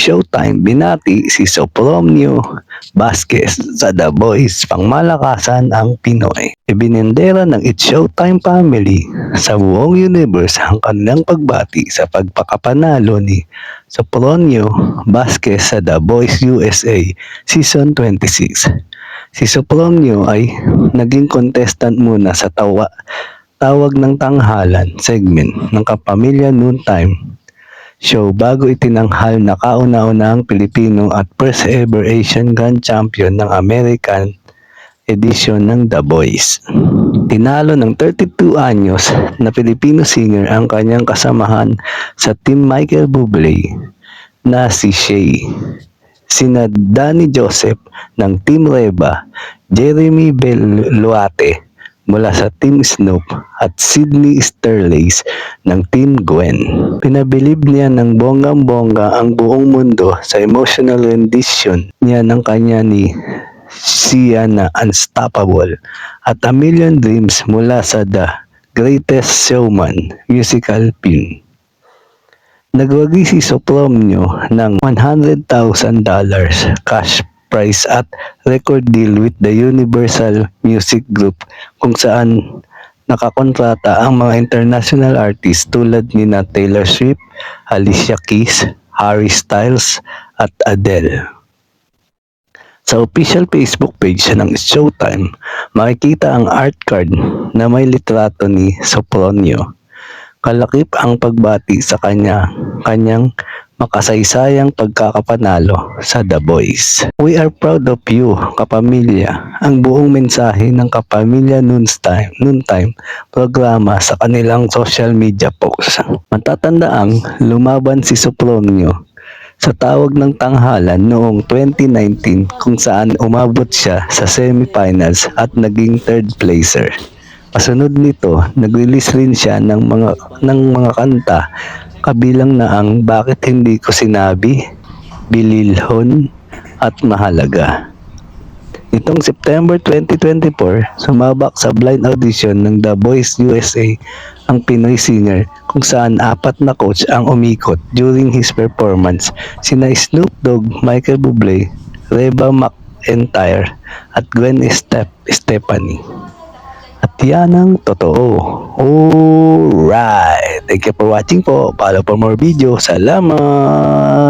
Showtime binati si Sopronio Vasquez sa The Voice, pangmalakasan ang Pinoy. Ibinendera ng It's Showtime family sa buong universe ang kanilang pagbati sa pagpakapanalo ni Sopronio Vasquez sa The Voice USA Season 26. Si Sopronio ay naging contestant muna sa tawag ng tanghalan segment ng Kapamilya Noontime show bago itinanghal na kauna-unahang Pilipino at first ever Asian Grand Champion ng American edition ng The Voice. Tinalo ng 32 anyos na Filipino singer ang kanyang kasamahan sa Team Michael Bublé na si Shay, sina Danny Joseph ng Team Reba, Jeremy Beluate mula sa Team Snoop at Sydney Sterlace ng Team Gwen. Pinabilib niya ng bonggang-bongga ang buong mundo sa emotional rendition niya ng kanya ni Sia na Unstoppable at A Million Dreams mula sa The Greatest Showman musical film. Nagwagi si Sopronio ng $100,000 cash prize at record deal with the Universal Music Group kung saan nakakontrata ang mga international artists tulad ni Taylor Swift, Alicia Keys, Harry Styles at Adele. Sa official Facebook page ng Showtime, makikita ang art card na may litrato ni Sopronio. Kalakip ang pagbati sa kanyang makasaysayang pagkakapanalo sa The Voice. We are proud of you, Kapamilya. Ang buong mensahe ng Kapamilya Noontime programa sa kanilang social media posts. Matatandaang lumaban si Sopronio sa tawag ng tanghalan noong 2019 kung saan umabot siya sa semifinals at naging third placer. Pasunod nito, nag-release rin siya ng mga kanta kabilang na ang Bakit Hindi Ko Sinabi, Bililhon at Mahalaga. Nitong September 2024, sumabak sa blind audition ng The Voice USA ang Pinoy singer kung saan 4 na coach ang umikot during his performance, sina Snoop Dogg, Michael Bublé, Reba McEntire at Gwen Stefani. At yan ang totoo. Alright. Thank you for watching po. Follow for more video. Salamat.